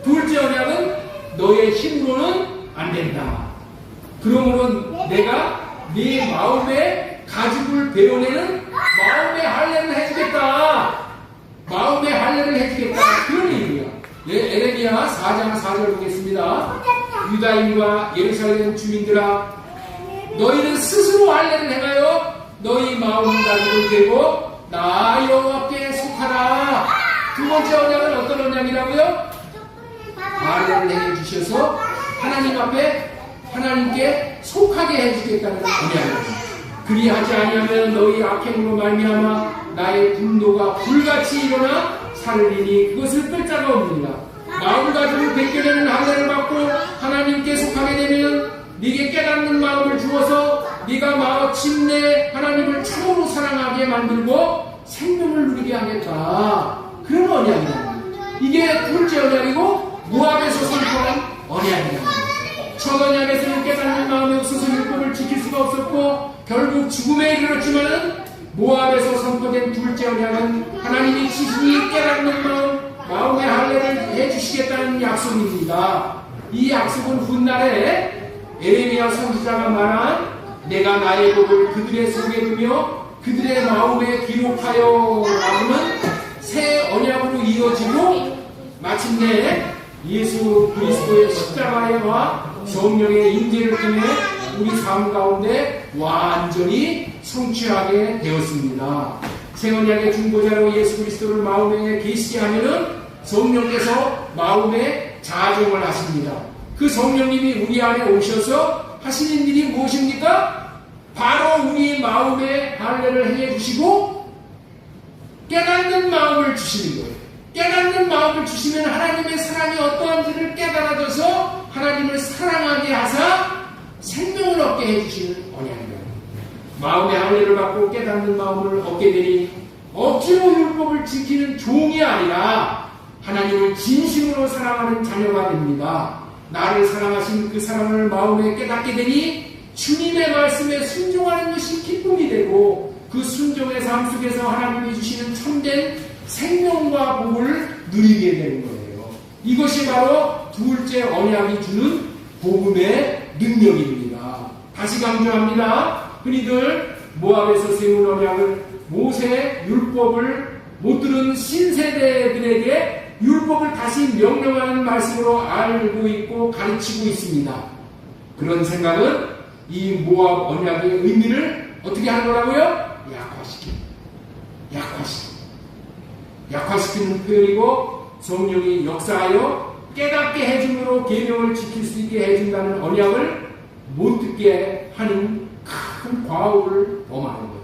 S1: 둘째 언약은 너의 힘으로는 안 된다. 그러므로 내가 네 마음의 가죽을 베어내는 마음의 할례를 해주겠다. 마음의 할례를 해주겠다. 그런 의미야. 에레미야 4장 4절 보겠습니다. 유다인과 예루살렘 주민들아, 너희는 스스로 할례를 행하여 너희 마음의 가죽을 베고 나 여호와께 속하라. 두 번째 언약은 어떤 언약이라고요? 할례를 해주셔서 하나님 앞에 하나님께 속하게 해주겠다는 언약입니다. 그리하지 아니하면 너희 악행으로 말미암아 나의 분노가 불같이 일어나 살리니 그것을 뺄 자가 없느니라. 마음가짐을 벗겨내는 할례를 받고 하나님께 속하게 되면 네게 깨닫는 마음을 주어서 네가 마침내 하나님을 참으로 사랑하게 만들고 생명을 누리게 하겠다. 그런 언약이다. 이게 둘째 언약이고 모압에서 선포한 언약이다. 첫 언약에서는 깨닫는 마음이 없어서 율법을 지킬 수가 없었고 결국 죽음에 이르렀지만은 모압에서 선포된 둘째 언약은 하나님이 친히 깨닫는 마음의 할례를 해주시겠다는 약속입니다. 이 약속은 훗날에 에레미야 선지자가 말한 내가 나의 법을 그들의 속에 두며 그들의 마음에 기록하여 라고는 새 언약으로 이어지고 마침내 예수 그리스도의 십자가와 성령의 인재를 통해 우리 삶 가운데 완전히 성취하게 되었습니다. 새 언약의 중보자로 예수 그리스도를 마음에 계시게 하면은 성령께서 마음에 자정을 하십니다. 그 성령님이 우리 안에 오셔서 하시는 일이 무엇입니까? 바로 우리 마음에 할례를 해주시고 깨닫는 마음을 주시는 거예요. 깨닫는 마음을 주시면 하나님의 사랑이 어떠한지를 깨달아져서 하나님을 사랑하게 하사 생명을 얻게 해주시는 언약입니다. 마음의 할례를 받고 깨닫는 마음을 얻게 되니 억지로 율법을 지키는 종이 아니라 하나님을 진심으로 사랑하는 자녀가 됩니다. 나를 사랑하신 그 사랑을 마음에 깨닫게 되니 주님의 말씀에 순종하는 것이 기쁨이 되고 그 순종의 삶 속에서 하나님이 주시는 참된 생명과 복을 누리게 되는 거예요. 이것이 바로 둘째 언약이 주는 복음의 능력입니다. 다시 강조합니다. 흔히들 모압에서 세운 언약을 모세 율법을 못 들은 신세대들에게 율법을 다시 명령하는 말씀으로 알고 있고 가르치고 있습니다. 그런 생각은 이 모압 언약의 의미를 어떻게 하는 거라고요? 약화시키는 표현이고 성령이 역사하여 깨닫게 해줌으로 계명을 지킬 수 있게 해준다는 언약을 못 듣게 하는 큰 과오를 범하는 거예요.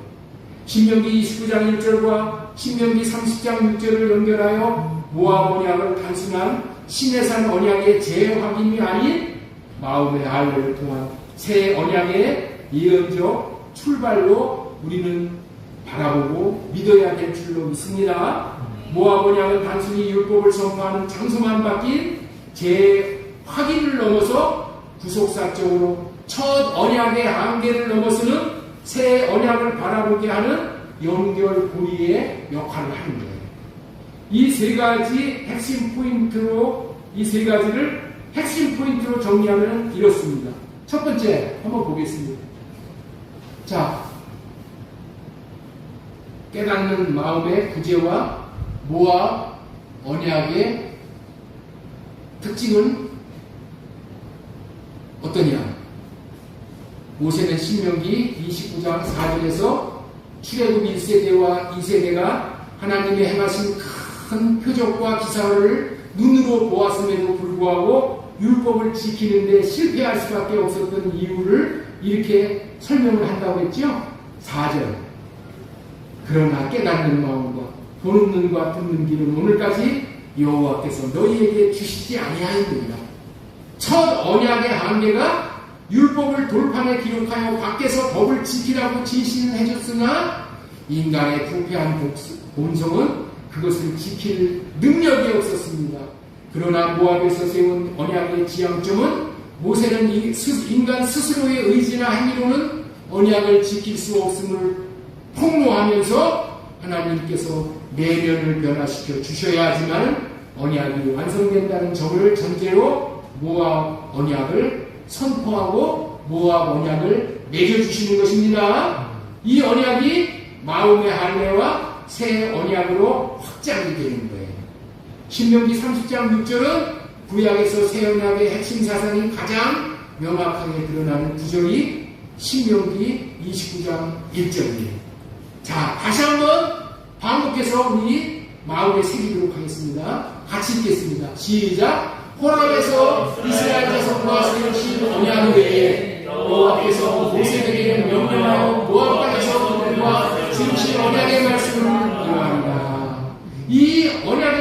S1: 신명기 29장 1절과 신명기 30장 6절을 연결하여 모압 언약을 단순한 시내산 언약의 재확인이 아닌 마음의 할례를 통한 새 언약의 예언적 출발로 우리는 바라보고 믿어야 될 줄로 믿습니다. 모압 언약은 단순히 율법을 선포하는 장소만 바뀐 재확인을 넘어서 구속사적으로 첫 언약의 한계를 넘어서는 새 언약을 바라보게 하는 연결고리의 역할을 하는 거예요. 이 세 가지 핵심 포인트로 이 세 가지를 핵심 포인트로 정리하면 이렇습니다. 첫 번째 한번 보겠습니다. 자, 깨닫는 마음의 구제와 모압 언약의 특징은 어떠냐? 모세는 신명기 29장 4절에서 출애굽 1세대와 2세대가 하나님의 행하신 큰 표적과 기사를 눈으로 보았음에도 불구하고 율법을 지키는 데 실패할 수밖에 없었던 이유를 이렇게 설명을 한다고 했죠. 4절. 그러나 깨닫는 마음과 보는 눈과 듣는 귀는 오늘까지 여호와께서 너희에게 주시지 아니하였느니라. 첫 언약의 한계가 율법을 돌판에 기록하여 밖에서 법을 지키라고 지시는 해줬으나 인간의 부패한 본성은 그것을 지킬 능력이 없었습니다. 그러나 모압에서 세운 언약의 지향점은 모세는 인간 스스로의 의지나 행위로는 언약을 지킬 수 없음을 폭로하면서 하나님께서 내면을 변화시켜 주셔야 하지만 언약이 완성된다는 점을 전제로 모압 언약을 선포하고 모압 언약을 매겨주시는 것입니다. 이 언약이 마음의 할례와 새 언약으로 확장이 되는 거예요. 신명기 30장 6절은 구약에서 새 언약의 핵심 사상이 가장 명확하게 드러나는 구절이 신명기 29장 1절이에요. 자, 다시 한번 반복해서 우리 마음에 새기도록 하겠습니다. 같이 읽겠습니다. 시작! 호람에서 이스라엘 자손과 세우신 언약 외에 여호와께서 모세에게 명령하여 모압 땅에서 그들과 지으신 언약의 말씀을 이루합니다. 이 언약의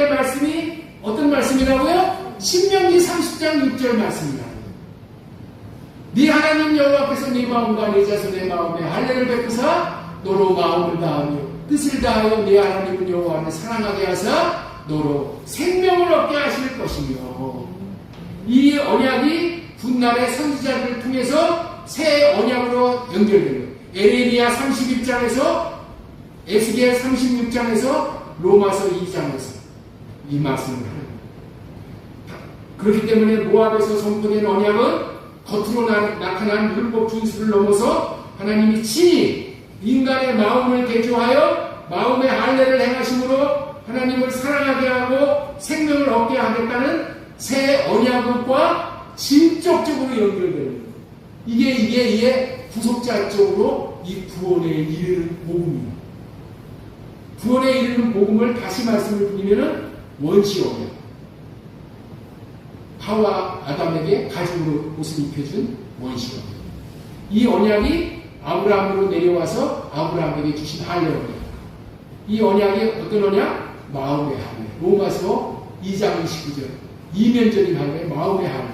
S1: 네 하나님 여호와께서 네 마음과 네 자손의 마음에 할례를 베푸사 너로 마음을 다하며 뜻을 다하여 네 하나님 여호와를 사랑하게 하사 너로 생명을 얻게 하실 것이며, 이 언약이 훗날의 선지자들을 통해서 새 언약으로 연결되는 에레미야 31장에서 에스겔 36장에서 로마서 2장에서 이 말씀을 하는 거예요. 그렇기 때문에 모압에서 선포된 언약은 겉으로 나타난 율법 준수를 넘어서 하나님이 친히 인간의 마음을 개조하여 마음의 할례를 행하심으로 하나님을 사랑하게 하고 생명을 얻게 하겠다는 새 언약과 직접적으로 연결되는 거예요. 이게 구속자적으로 이 구원에 이르는 복음이에요. 구원에 이르는 복음을 다시 말씀을 드리면은 원시 언약. 하와 아담에게 가죽으로 옷을 입혀준 원시 언약. 이 언약이 아브라함으로 내려와서 아브라함에게 주신 할례 언약. 이 언약이 어떤 언약? 마음의 할례. 로마서 2장 29절. 이면적인 할례, 마음의 할례.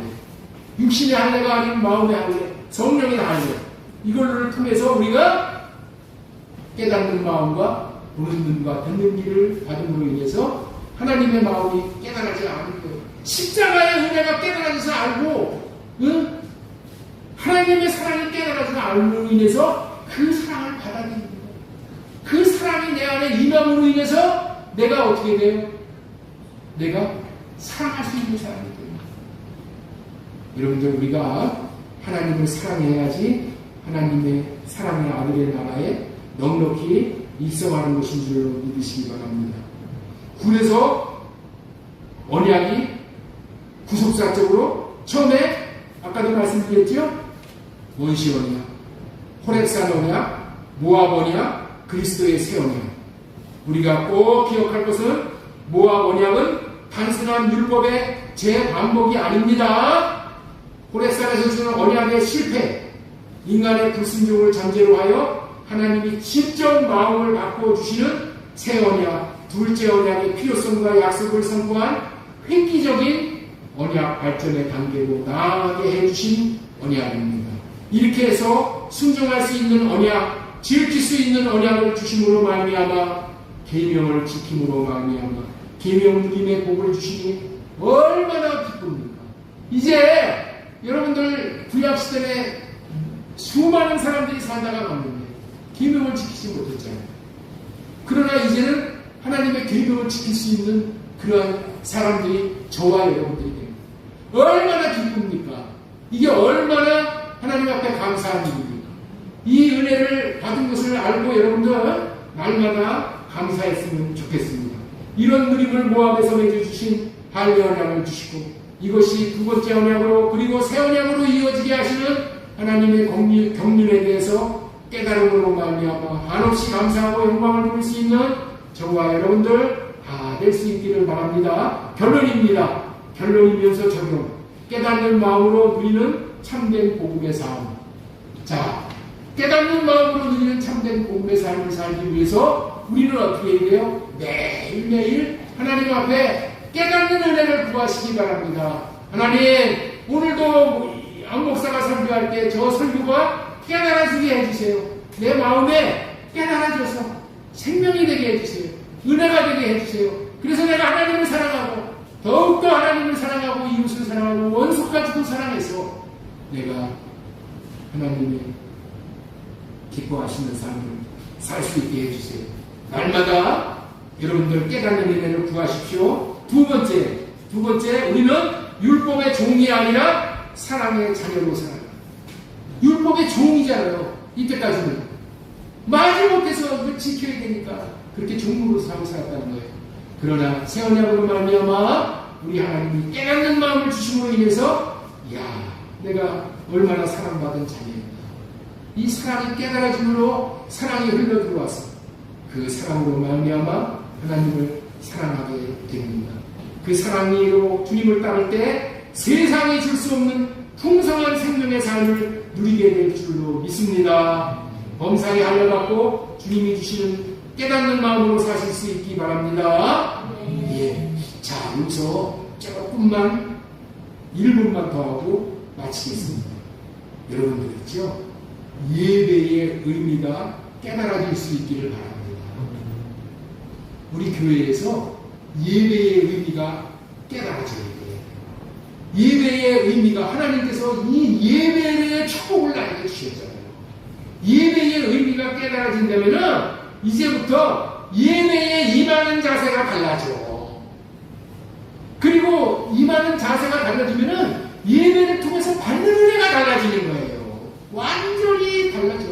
S1: 육신의 할례가 아닌 마음의 할례, 성령의 할례. 이걸 통해서 우리가 깨닫는 마음과 보는 눈과 듣는 귀를 받음으로 인해서 하나님의 마음이 깨달아지지 않는 거예요. 십자가의 은혜가 깨달아져서 알고, 하나님의 사랑이 깨달아져서 알므로 인해서 그 사랑을 받아들이는 거예요. 그 사랑이 내 안에 임함으로 인해서 내가 어떻게 돼요? 내가 사랑할 수 있는 사람이 돼요. 여러분들, 우리가 하나님을 사랑해야지 하나님의 사랑의 아들의 나라에 넉넉히 입성하는 것인 줄로 믿으시기 바랍니다. 그래서 언약이 구속사적으로 처음에 아까도 말씀드렸죠? 원시 언약, 호렙산 언약, 모압 언약, 그리스도의 새 언약. 우리가 꼭 기억할 것은 모압 언약은 단순한 율법의 재반복이 아닙니다. 호렙산에서 주는 언약의 실패, 인간의 불순종을 전제로 하여 하나님이 직접 마음을 바꿔주시는 새 언약, 둘째 언약의 필요성과 약속을 선포한 획기적인 언약 발전의 단계로 나아가게 해주신 언약입니다. 이렇게 해서 순종할 수 있는 언약, 지킬 수 있는 언약을 주심으로 말미암아 계명을 지킴으로 말미암아 계명 누림의 복을 주시니 얼마나 기쁩니까? 이제 여러분들 구약시대에 수많은 사람들이 살다가 갔는데 계명을 지키지 못했잖아요. 그러나 이제는 하나님의 계명을 지킬 수 있는 그러한 사람들이 저와 여러분들이 됩니다. 얼마나 기쁩니까? 이게 얼마나 하나님 앞에 감사한 일입니까? 이 은혜를 받은 것을 알고 여러분들 날마다 감사했으면 좋겠습니다. 이런 누림을 모압에서 맺어주신 할례 언약을 주시고 이것이 두 번째 언약으로 그리고 새 언약으로 이어지게 하시는 하나님의 경륜에 대해서 깨달음으로 말미암아 한없이 감사하고 영광을 누릴 수 있는 저와 여러분들 다 될 수 있기를 바랍니다. 결론입니다. 결론이면서 적용. 깨닫는 마음으로 누리는 참된 복음의 삶. 자, 깨닫는 마음으로 누리는 참된 복음의 삶을 살기 위해서 우리는 어떻게 해야 돼요? 매일매일 하나님 앞에 깨닫는 은혜를 구하시기 바랍니다. 하나님, 오늘도 안 목사가 설교할 때 저 설교가 깨달아지게 해주세요. 내 마음에 깨달아져서 생명이 되게 해주세요. 은혜가 되게 해주세요. 그래서 내가 하나님을 사랑하고 더욱더 하나님을 사랑하고 이웃을 사랑하고 원수까지도 사랑해서 내가 하나님의 기뻐하시는 삶을 살 수 있게 해주세요. 날마다 여러분들 깨닫는 은혜를 구하십시오. 두 번째 우리는 율법의 종이 아니라 사랑의 자녀로 살아요. 율법의 종이잖아요. 이때까지는 마지못해서 이걸 지켜야 되니까 그렇게 종으로 살고 살았다는 거예요. 그러나 새 언약으로 말미암아 우리 하나님이 깨닫는 마음을 주심으로 인해서 내가 얼마나 사랑받은 자녀인가. 이 사랑이 깨달아짐으로 사랑이 흘러들어와서 그 사랑으로 말미암아 하나님을 사랑하게 됩니다. 그 사랑으로 주님을 따를 때 세상이 줄 수 없는 풍성한 생명의 삶을 누리게 될 줄로 믿습니다. 범사에 할례받고 주님이 주시는 깨닫는 마음으로 사실 수 있기 바랍니다. 자, 여기서 조금만 1분만 더 하고 마치겠습니다. 여러분들 있죠? 예배의 의미가 깨달아질 수 있기를 바랍니다. 우리 교회에서 예배의 의미가 깨달아져야 돼요. 예배의 의미가 하나님께서 이 예배의 축복을 나에게 주셨잖아요. 예배의 의미가 깨달아진다면은 이제부터 예배에 임하는 자세가 달라져. 그리고 임하는 자세가 달라지면은 예배를 통해서 받는 은혜가 달라지는 거예요. 완전히 달라져.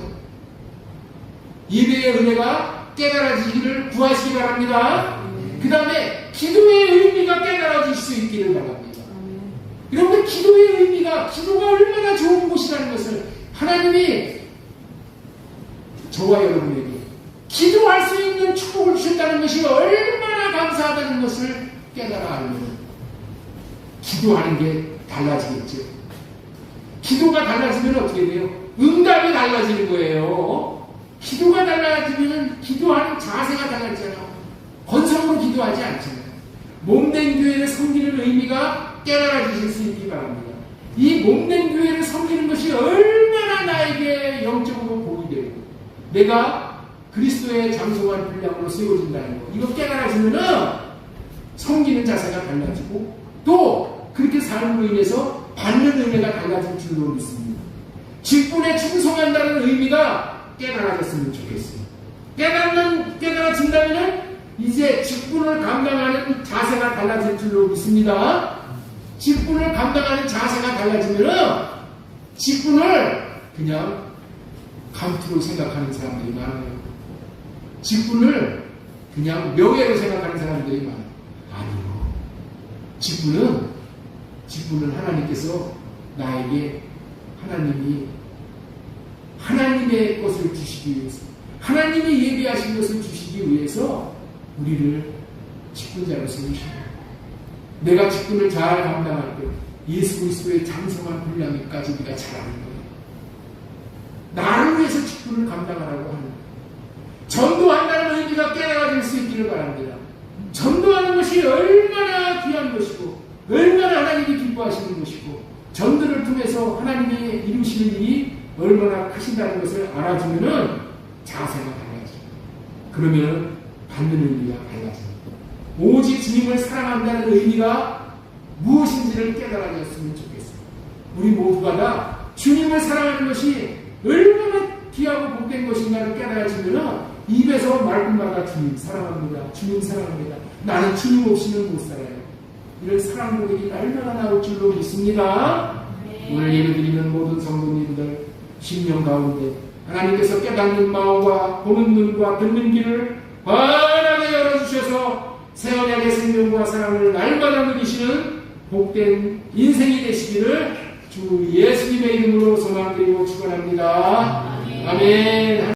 S1: 예배의 은혜가 깨달아지기를 구하시기 바랍니다. 그 다음에 기도의 의미가 깨달아질 수 있기를 바랍니다. 여러분, 기도의 의미가, 기도가 얼마나 좋은 곳이라는 것을 하나님이 저와 여러분에게 기도할 수 있는 축복을 주셨다는 것이 얼마나 감사하다는 것을 깨달아 알면 기도하는 게 달라지겠죠. 기도가 달라지면 어떻게 돼요? 응답이 달라지는 거예요. 기도가 달라지면 기도하는 자세가 달라지잖아요. 건성으로 기도하지 않잖아요. 몸된 교회를 섬기는 의미가 깨달아지실 수 있기 바랍니다. 이 몸된 교회를 섬기는 것이 얼마나 나에게 영적으로 복이 되고 내가 그리스도의 장성한 분량으로 세워진다는 거, 이거 깨달아지면은 섬기는 자세가 달라지고 또 그렇게 삶으로 인해서 받는 은혜가 달라질 줄로 믿습니다. 직분에 충성한다는 의미가 깨달아졌으면 좋겠어요. 깨달아진다면은 이제 직분을 감당하는 자세가 달라질 줄로 믿습니다. 직분을 감당하는 자세가 달라지면은 직분을 그냥 감투로 생각하는 사람들이 많아요. 직분을 그냥 명예로 생각하는 사람들이 많아요. 아니요. 직분은 하나님께서 나에게 하나님의 것을 주시기 위해서, 하나님이 예비하신 것을 주시기 위해서 우리를 직분자로 세우십니다. 내가 직분을 잘 감당할 때 예수 그리스도의 장성한 분량까지 우리가 잘하는 거예요. 나를 위해서 직분을 감당하라고 하는 거예요. 전도한다는 의미가 깨달아질 수 있기를 바랍니다. 전도하는 것이 얼마나 귀한 것이고 얼마나 하나님이 기뻐하시는 것이고 전도를 통해서 하나님이 이루시는 일이 얼마나 크신다는 것을 알아주면은 자세가 달라져요. 그러면 받는 의미가 달라집니다. 오직 주님을 사랑한다는 의미가 무엇인지를 깨달아졌으면 좋겠어요. 우리 모두가 다 주님을 사랑하는 것이 얼마나 귀하고 복된 것인가를 깨달아지면 입에서 말끝마다 주님 사랑합니다. 주님 사랑합니다. 나는 주님 없이는 못 살아요. 이런 사랑 고백이 날마다 나올 줄로 믿습니다. 오늘 예배드리는 모든 성도님들 심령 가운데 하나님께서 깨닫는 마음과 보는 눈과 듣는 귀를 환하게 열어주셔서 새언약의 생명과 사랑을 날마다 누리시는 복된 인생이 되시기를 주 예수님의 이름으로 소망드리고 축원합니다. 아멘.